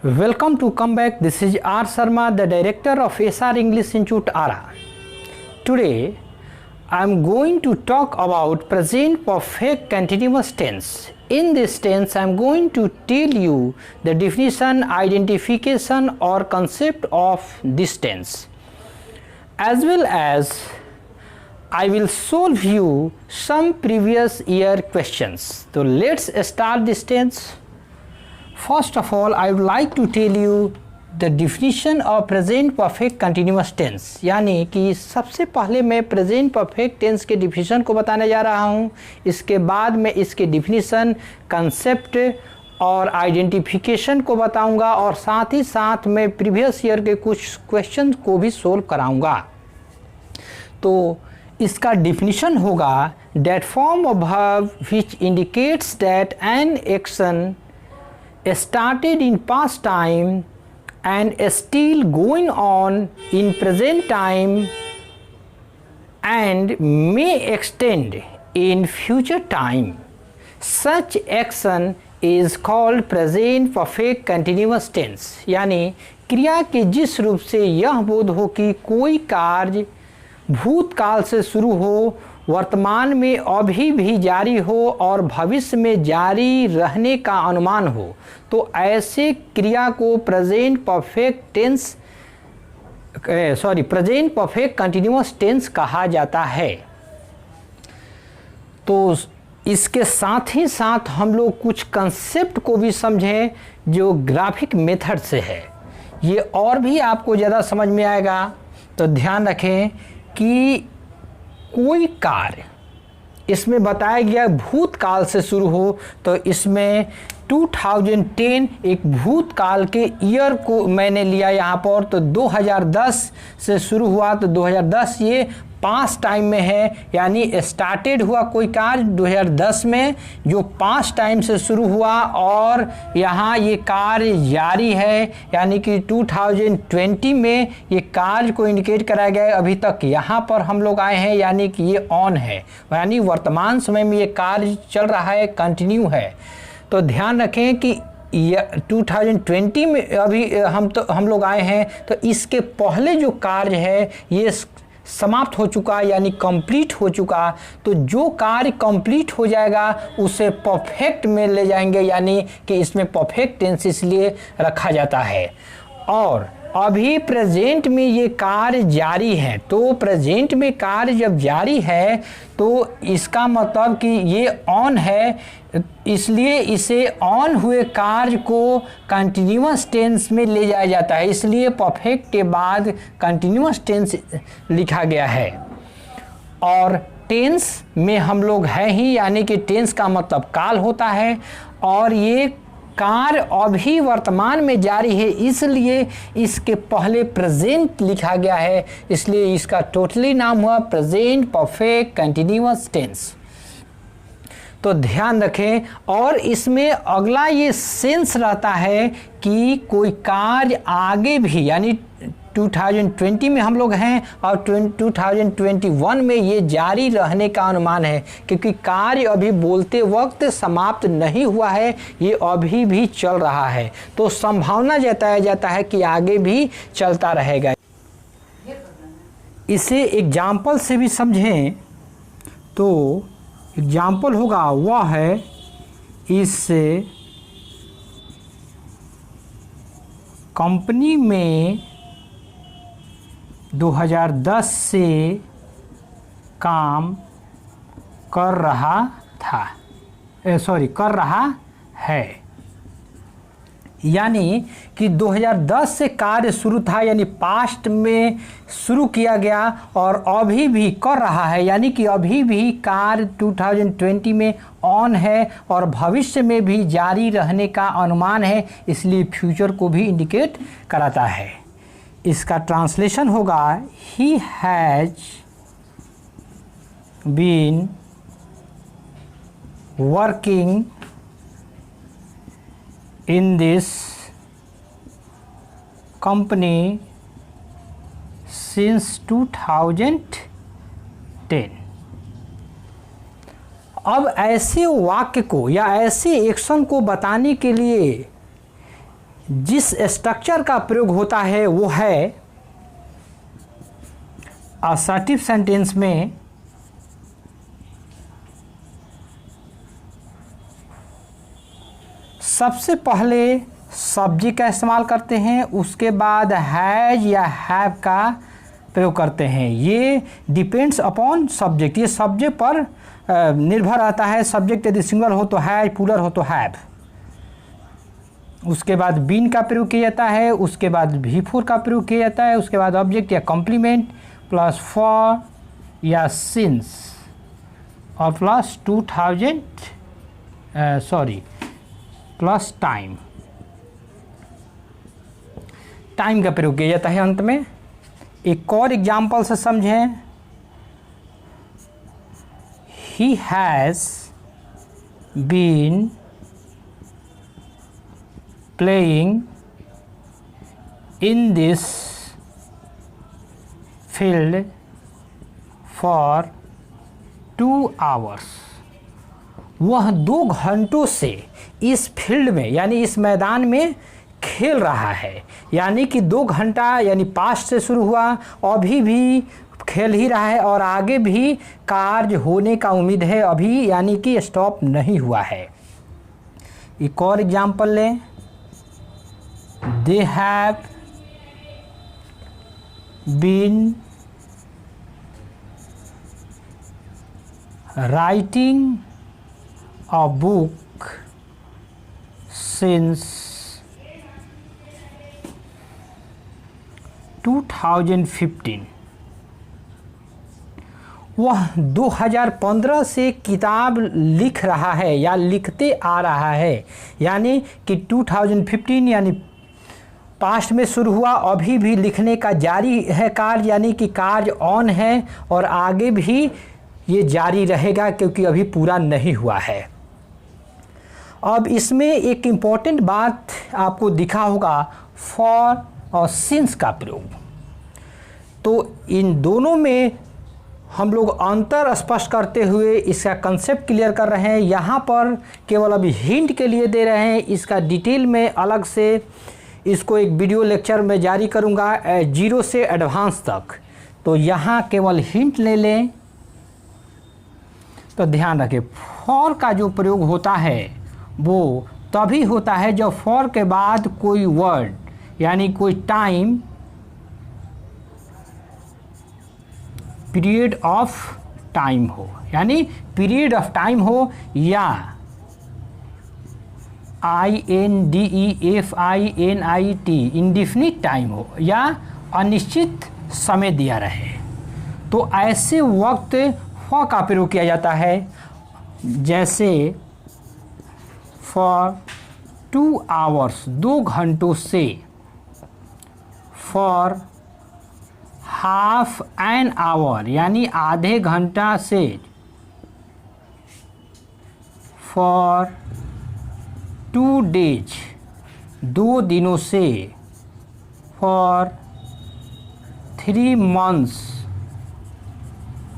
Welcome to come back. This is R. Sharma, the director of SR English Institute, ARA. Today, I am going to talk about present perfect continuous tense. In this tense, I am going to tell you the definition, identification or concept of this tense, as well as I will solve you some previous year questions. So let's start this tense. First of all, I would like to tell you the definition of present perfect continuous tense. यानी कि सबसे पहले मैं present perfect tense के definition को बताने जा रहा हूँ. इसके बाद मैं इसके डिफिनीशन, कंसेप्ट और आइडेंटिफिकेशन को बताऊंगा और साथ ही साथ मैं प्रीवियस ईयर के कुछ क्वेश्चन को भी सोल्व कराऊंगा. तो इसका डिफिनीशन होगा that form of verb which indicates that an action started in past time and still going on in present time and may extend in future time. Such action is called present perfect continuous tense. यानी क्रिया के जिस रूप से यह बोध हो कि कोई कार्य भूतकाल से शुरू हो, वर्तमान में अभी भी जारी हो और भविष्य में जारी रहने का अनुमान हो, तो ऐसे क्रिया को प्रेजेंट परफेक्ट कंटिन्यूअस टेंस कहा जाता है. तो इसके साथ ही साथ हम लोग कुछ कंसेप्ट को भी समझें जो ग्राफिक मेथड से है. ये और भी आपको ज़्यादा समझ में आएगा. तो ध्यान रखें कि कोई कार्य इसमें बताया गया भूतकाल से शुरू हो, तो इसमें 2010 एक भूतकाल के ईयर को मैंने लिया यहाँ पर. तो 2010 से शुरू हुआ, तो 2010 ये पास्ट टाइम में है, यानी स्टार्टेड हुआ कोई कार्य 2010 में जो पास्ट टाइम से शुरू हुआ और यहाँ ये कार्य जारी है, यानी कि 2020 में ये कार्य को इंडिकेट कराया गया है. अभी तक यहाँ पर हम लोग आए हैं, यानी कि ये ऑन है, यानी वर्तमान समय में ये कार्य चल रहा है, कंटिन्यू है. तो ध्यान रखें कि 2020 में अभी हम लोग आए हैं, तो इसके पहले जो कार्य है ये समाप्त हो चुका, यानी कंप्लीट हो चुका. तो जो कार्य कंप्लीट हो जाएगा उसे परफेक्ट में ले जाएंगे, यानी कि इसमें परफेक्ट टेंस इसलिए रखा जाता है. और अभी प्रेजेंट में ये कार्य जारी है, तो प्रेजेंट में कार्य जब जारी है तो इसका मतलब कि ये ऑन है, इसलिए इसे ऑन हुए कार्य को कंटिन्यूअस टेंस में ले जाया जाता है. इसलिए परफेक्ट के बाद कंटिन्यूअस टेंस लिखा गया है. और टेंस में हम लोग हैं ही, यानी कि टेंस का मतलब काल होता है और ये कार्य अभी वर्तमान में जारी है, इसलिए इसके पहले प्रेजेंट लिखा गया है, इसलिए इसका टोटली नाम हुआ प्रेजेंट परफेक्ट कंटिन्यूअस टेंस. तो ध्यान रखें. और इसमें अगला ये सेंस रहता है कि कोई कार्य आगे भी, यानी 2020 में हम लोग हैं और 2021 में ये जारी रहने का अनुमान है, क्योंकि कार्य अभी बोलते वक्त समाप्त नहीं हुआ है, ये अभी भी चल रहा है. तो संभावना जताया जाता है कि आगे भी चलता रहेगा. इसे एग्जाम्पल से भी समझें तो एग्जाम्पल होगा वह है, इस कंपनी में 2010 से काम कर रहा है. यानी कि 2010 से कार्य शुरू था, यानी पास्ट में शुरू किया गया और अभी भी कर रहा है, यानी कि अभी भी कार्य 2020 में ऑन है और भविष्य में भी जारी रहने का अनुमान है, इसलिए फ्यूचर को भी इंडिकेट कराता है. इसका ट्रांसलेशन होगा he has been working in this company since 2010. अब ऐसे वाक्य को या ऐसे एक्शन को बताने के लिए जिस स्ट्रक्चर का प्रयोग होता है वो है असर्टिव सेंटेंस में सबसे पहले सब्जेक्ट का इस्तेमाल करते हैं, उसके बाद हैज या हैव का प्रयोग करते हैं। ये डिपेंड्स अपॉन सब्जेक्ट, ये सब्जेक्ट पर निर्भर रहता है। सब्जेक्ट यदि सिंगल हो तो हैज, प्लूरल हो तो हैव। उसके बाद बीन का प्रयोग किया जाता है, उसके बाद भी4 का प्रयोग किया जाता है, उसके बाद ऑब्जेक्ट या कॉम्प्लीमेंट प्लस फॉर या सिंस और प्लस 2000 प्लस टाइम का प्रयोग किया जाता है अंत में। एक और एग्जाम्पल से समझें, he has been playing in this field for 2 hours. वह 2 घंटों से इस फील्ड में यानी इस मैदान में खेल रहा है। यानी कि 2 घंटा यानी पास्ट से शुरू हुआ, अभी भी खेल ही रहा है और आगे भी कार्य होने का उम्मीद है, अभी यानी कि स्टॉप नहीं हुआ है। एक और एग्जाम्पल लें, they have been writing a book since 2015। वह 2015 से किताब लिख रहा है या लिखते आ रहा है। यानी कि 2015 यानी पास्ट में शुरू हुआ, अभी भी लिखने का जारी है कार्य, यानी कि कार्य ऑन है और आगे भी ये जारी रहेगा क्योंकि अभी पूरा नहीं हुआ है। अब इसमें एक इम्पॉर्टेंट बात आपको दिखा होगा, फॉर और सिंस का प्रयोग। तो इन दोनों में हम लोग अंतर स्पष्ट करते हुए इसका कंसेप्ट क्लियर कर रहे हैं। यहाँ पर केवल अभी हिंट के लिए दे रहे हैं, इसका डिटेल में अलग से इसको एक वीडियो लेक्चर में जारी करूँगा 0 से एडवांस तक। तो यहाँ केवल हिंट ले लें। तो ध्यान रखें, फॉर का जो प्रयोग होता है वो तभी होता है जब फॉर के बाद कोई वर्ड यानी कोई टाइम, पीरियड ऑफ टाइम हो, यानी पीरियड ऑफ टाइम हो या INDEFINIT इंडिफिनिट टाइम हो या अनिश्चित समय दिया रहे, तो ऐसे वक्त फॉर का प्रयोग किया जाता है। जैसे फॉर 2 आवर्स 2 घंटों से, फॉर हाफ एन आवर यानी आधे घंटा से, फॉर 2 डेज 2 दिनों से, फॉर 3 मंथ्स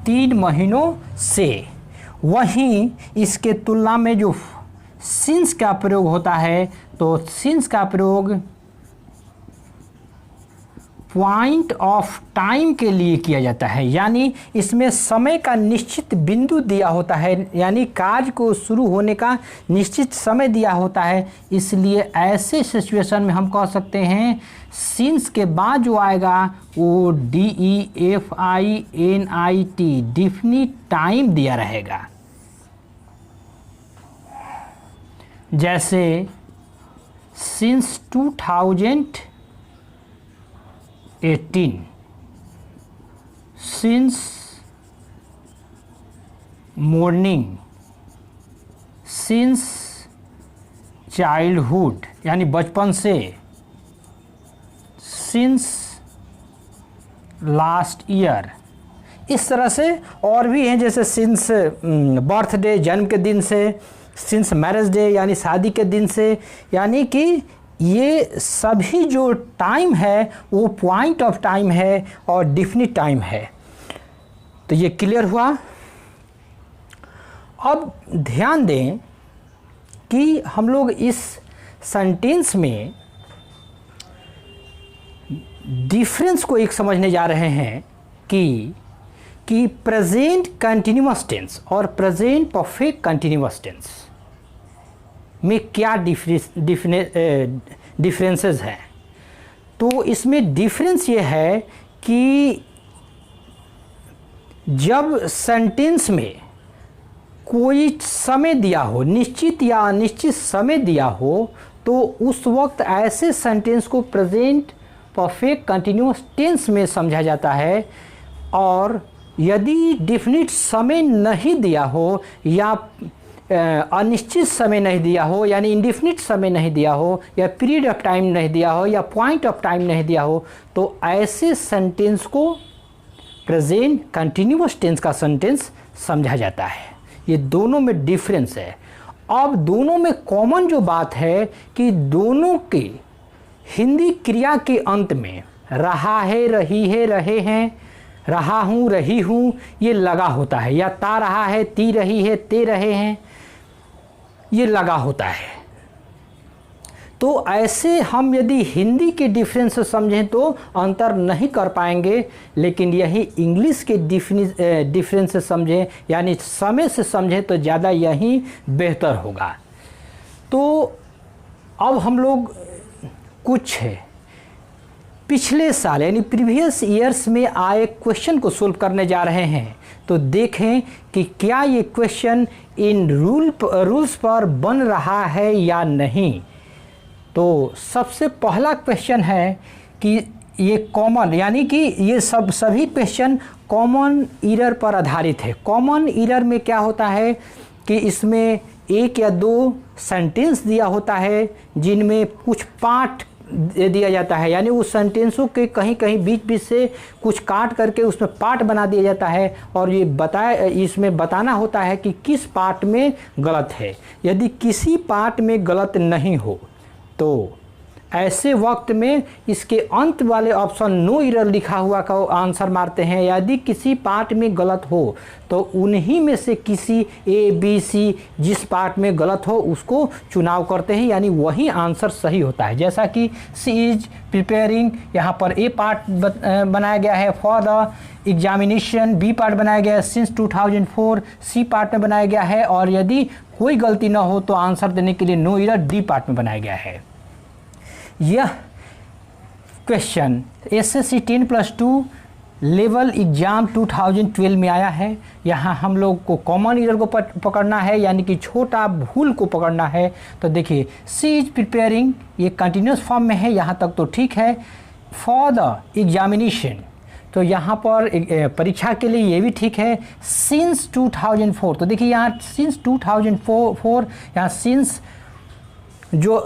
3 महीनों से। वहीं इसके तुलना में जो सिंस का प्रयोग होता है, तो सिंस का प्रयोग पॉइंट ऑफ टाइम के लिए किया जाता है। यानी इसमें समय का निश्चित बिंदु दिया होता है, यानी कार्य को शुरू होने का निश्चित समय दिया होता है। इसलिए ऐसे सिचुएशन में हम कह सकते हैं सिंस के बाद जो आएगा वो DEFINIT डिफिनिट टाइम दिया रहेगा। जैसे since 2018, since morning, since childhood यानी बचपन से, सिंस लास्ट ईयर। इस तरह से और भी हैं, जैसे सिंस बर्थडे जन्म के दिन से, सिंस मैरिज डे यानी शादी के दिन से। यानी कि ये सभी जो टाइम है वो पॉइंट ऑफ टाइम है और डिफिनिट टाइम है। तो ये क्लियर हुआ। अब ध्यान दें कि हम लोग इस सेंटेंस में डिफरेंस को एक समझने जा रहे हैं कि प्रेजेंट कंटिन्यूअस टेंस और प्रेजेंट परफेक्ट कंटिन्यूअस टेंस में क्या डिफरेंसेस हैं। तो इसमें डिफरेंस ये है कि जब सेंटेंस में कोई समय दिया हो, निश्चित या अनिश्चित समय दिया हो, तो उस वक्त ऐसे सेंटेंस को प्रेजेंट परफेक्ट कंटिन्यूअस टेंस में समझा जाता है। और यदि डेफिनिट समय नहीं दिया हो या अनिश्चित समय नहीं दिया हो, यानी इंडेफिनिट समय नहीं दिया हो, या पीरियड ऑफ टाइम नहीं दिया हो, या पॉइंट ऑफ टाइम नहीं दिया हो, तो ऐसे सेंटेंस को प्रेजेंट कंटिन्यूअस टेंस का सेंटेंस समझा जाता है। ये दोनों में डिफरेंस है। अब दोनों में कॉमन जो बात है कि दोनों के हिंदी क्रिया के अंत में रहा है, रही है, रहे हैं, रहा हूँ, रही हूँ, ये लगा होता है, या ता रहा है, ती रही है, ते रहे हैं, ये लगा होता है। तो ऐसे हम यदि हिंदी के डिफरेंस समझें तो अंतर नहीं कर पाएंगे, लेकिन यही इंग्लिश के डिफरेंस से समझें, यानी समय से समझें, तो ज़्यादा यही बेहतर होगा। तो अब हम लोग कुछ पिछले साल यानी प्रीवियस ईयर्स में आए क्वेश्चन को सोल्व करने जा रहे हैं। तो देखें कि क्या ये क्वेश्चन इन रूल्स पर बन रहा है या नहीं। तो सबसे पहला क्वेश्चन है कि ये कॉमन, यानी कि ये सभी क्वेश्चन कॉमन ईरर पर आधारित है। कॉमन ईरर में क्या होता है कि इसमें एक या दो सेंटेंस दिया होता है जिनमें कुछ पार्ट दिया जाता है, यानी उस सेंटेंसों के कहीं कहीं बीच बीच से कुछ काट करके उसमें पार्ट बना दिया जाता है, और ये इसमें बताना होता है कि किस पार्ट में गलत है। यदि किसी पार्ट में गलत नहीं हो तो ऐसे वक्त में इसके अंत वाले ऑप्शन नो एरर लिखा हुआ का आंसर मारते हैं। यदि किसी पार्ट में गलत हो तो उन्हीं में से किसी ए बी सी जिस पार्ट में गलत हो उसको चुनाव करते हैं, यानी वही आंसर सही होता है। जैसा कि सी इज प्रिपेयरिंग, यहाँ पर ए पार्ट बनाया गया है for the examination, B part बनाया गया है सिंस 2004, सी पार्ट में बनाया गया है, और यदि कोई गलती ना हो तो आंसर देने के लिए नो एरर डी पार्ट में बनाया गया है। यह क्वेश्चन SSC 10+2 लेवल एग्ज़ाम 2012 में आया है। यहाँ हम लोग को कॉमन ईरर को पकड़ना है, यानी कि छोटा भूल को पकड़ना है। तो देखिए सी इज प्रिपेयरिंग, ये कंटिन्यूस फॉर्म में है, यहाँ तक तो ठीक है। फॉर द एग्जामिनेशन, तो यहाँ पर परीक्षा के लिए ये भी ठीक है। सिंस 2004, तो देखिए यहाँ सिंस 2004, यहाँ सिंस जो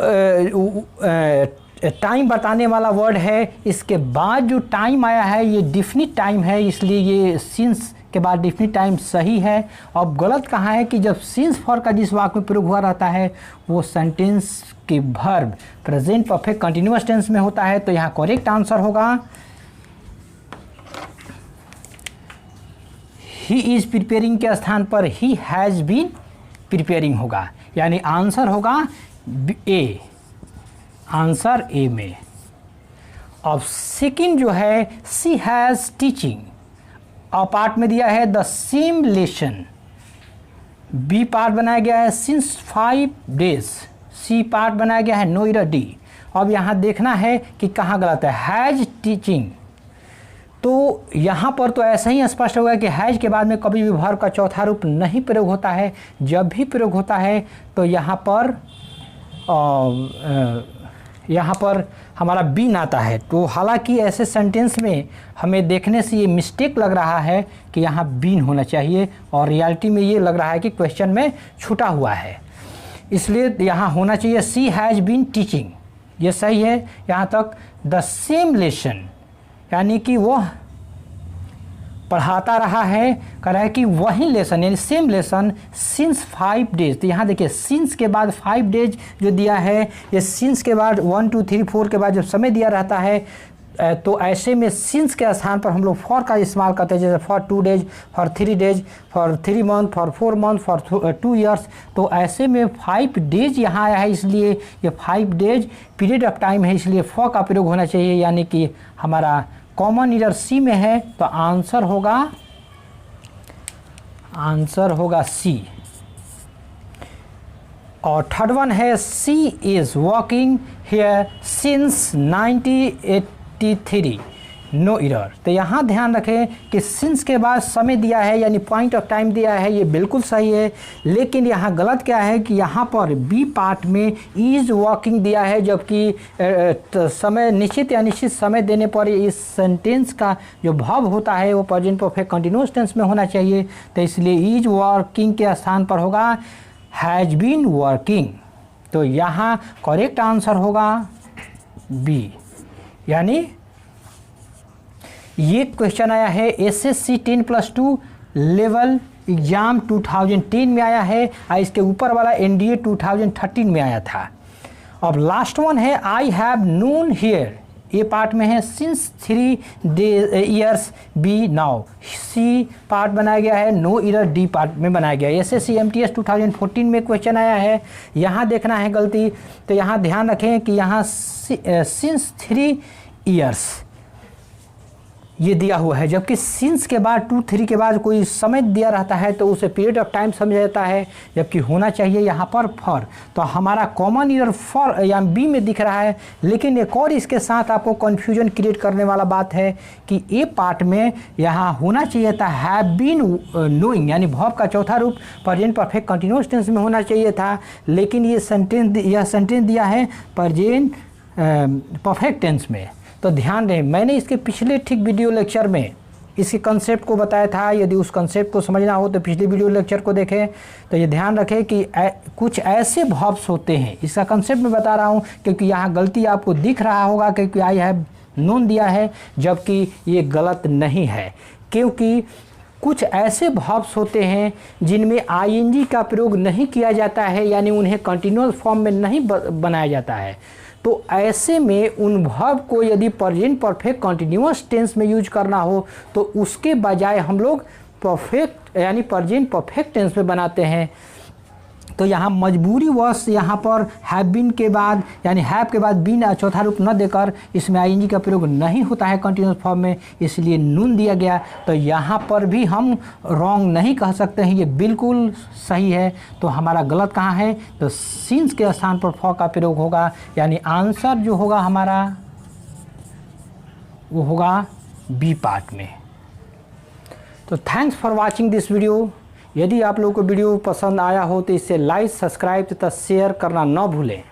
टाइम बताने वाला वर्ड है, इसके बाद जो टाइम आया है ये डिफिनिट टाइम है, इसलिए ये सिंस के बाद डिफिनिट टाइम सही है। अब गलत कहाँ है कि जब सिंस फॉर का जिस वाक्य में प्रयोग हुआ रहता है वो सेंटेंस के verb present perfect continuous tense में होता है। तो यहाँ करेक्ट आंसर होगा ही इज प्रिपेयरिंग के स्थान पर ही हैज़ बीन प्रिपेयरिंग होगा, यानी आंसर होगा ए, आंसर ए में। अब सेकंड जो है सी हैज़ टीचिंग, और पार्ट में दिया है the same lesson, B part बनाया गया है सिंस 5 डेज, सी पार्ट बनाया गया है नो एरर डी। अब यहाँ देखना है कि कहाँ गलत है, हैज़ टीचिंग। तो यहाँ पर तो ऐसा ही स्पष्ट होगा कि हैज के बाद में कभी भी वर्ब का चौथा रूप नहीं प्रयोग होता है। जब भी प्रयोग होता है तो यहाँ पर हमारा बीन आता है। तो हालांकि ऐसे सेंटेंस में हमें देखने से ये मिस्टेक लग रहा है कि यहाँ बीन होना चाहिए, और रियलिटी में ये लग रहा है कि क्वेश्चन में छूटा हुआ है, इसलिए यहाँ होना चाहिए सी हैज़ बीन टीचिंग, ये सही है यहाँ तक। द सेम लेसन, यानी कि वह पढ़ाता रहा है, कह रहा है कि वही लेसन यानी सेम लेसन सिंस 5 डेज। तो यहाँ देखिए सिंस के बाद 5 डेज जो दिया है, ये सिंस के बाद 1 2 3 4 के बाद जब समय दिया रहता है तो ऐसे में सिंस के स्थान पर हम लोग फॉर का इस्तेमाल करते हैं, जैसे for 2 days, for 3 days, for 3 month, for 4 month, for 2 years. तो ऐसे में 5 डेज यहाँ आया है, इसलिए ये 5 डेज पीरियड ऑफ टाइम है, इसलिए फॉर का प्रयोग होना चाहिए, यानी कि हमारा कॉमन ईयर सी में है। तो आंसर होगा सी। और थर्ड वन है C is working here since 1983, no error. तो यहाँ ध्यान रखें कि सिंस के बाद समय दिया है, यानी पॉइंट ऑफ टाइम दिया है, ये बिल्कुल सही है। लेकिन यहाँ गलत क्या है कि यहाँ पर बी पार्ट में इज़ वर्किंग दिया है, जबकि समय निश्चित या निश्चित समय देने पर इस सेंटेंस का जो भाव होता है वो प्रेजेंट परफेक्ट कंटिन्यूअस टेंस में होना चाहिए। तो इसलिए इज़ वर्किंग के स्थान पर होगा हैज़ बीन वर्किंग। तो यहाँ करेक्ट आंसर होगा बी। यानी ये क्वेश्चन आया है एसएससी 10+2 लेवल एग्जाम 2010 में आया है, और इसके ऊपर वाला एनडीए 2013 में आया था। अब लास्ट वन है I have known here, A part में है since 3 years, B now. C part बनाया गया है, नो ईयर डी पार्ट में बनाया गया है। एसएससी एमटीएस 2014 में क्वेश्चन आया है, यहाँ देखना है गलती। तो यहाँ ध्यान रखें कि यहाँ सिंस 3 ईयर्स ये दिया हुआ है, जबकि सिंस के बाद 2, 3 के बाद कोई समय दिया रहता है तो उसे पीरियड ऑफ टाइम समझा जाता है, जबकि होना चाहिए यहाँ पर फॉर। तो हमारा कॉमन ईयर फॉर या बी में दिख रहा है। लेकिन एक और इसके साथ आपको कन्फ्यूजन क्रिएट करने वाला बात है कि ए पार्ट में यहाँ होना चाहिए था हैव बीन नोइंग, यानी वर्ब का चौथा रूप प्रेजेंट परफेक्ट कंटिन्यूअस टेंस में होना चाहिए था। लेकिन यह सेंटेंस दिया है प्रेजेंट परफेक्ट टेंस में। तो ध्यान दें, मैंने इसके पिछले ठीक वीडियो लेक्चर में इसके कंसेप्ट को बताया था। यदि उस कंसेप्ट को समझना हो तो पिछले वीडियो लेक्चर को देखें। तो ये ध्यान रखें कि कुछ ऐसे वर्ब्स होते हैं, इसका कंसेप्ट मैं बता रहा हूँ क्योंकि यहाँ गलती आपको दिख रहा होगा, क्योंकि आई हैव नोन दिया है, जबकि ये गलत नहीं है। क्योंकि कुछ ऐसे वर्ब्स होते हैं जिनमें आईएनजी का प्रयोग नहीं किया जाता है, यानी उन्हें कंटिन्यूअस फॉर्म में नहीं बनाया जाता है। तो ऐसे में उन वर्ब को यदि प्रेजेंट परफेक्ट कंटिन्यूअस टेंस में यूज करना हो तो उसके बजाय हम लोग परफेक्ट यानी प्रेजेंट परफेक्ट टेंस में बनाते हैं। तो यहाँ मजबूरीवश यहाँ पर हैव बीन के बाद यानी हैव के बाद बीन चौथा रूप न देकर इसमें आईएनजी का प्रयोग नहीं होता है कंटिन्यूअस फॉर्म में, इसलिए नून दिया गया। तो यहाँ पर भी हम रॉन्ग नहीं कह सकते हैं, ये बिल्कुल सही है। तो हमारा गलत कहाँ है? तो सिंस के स्थान पर फॉर का प्रयोग होगा, यानी आंसर जो होगा हमारा वो होगा बी पार्ट में। तो thanks for watching this video. यदि आप लोगों को वीडियो पसंद आया हो तो इसे लाइक, सब्सक्राइब तथा शेयर करना न भूलें।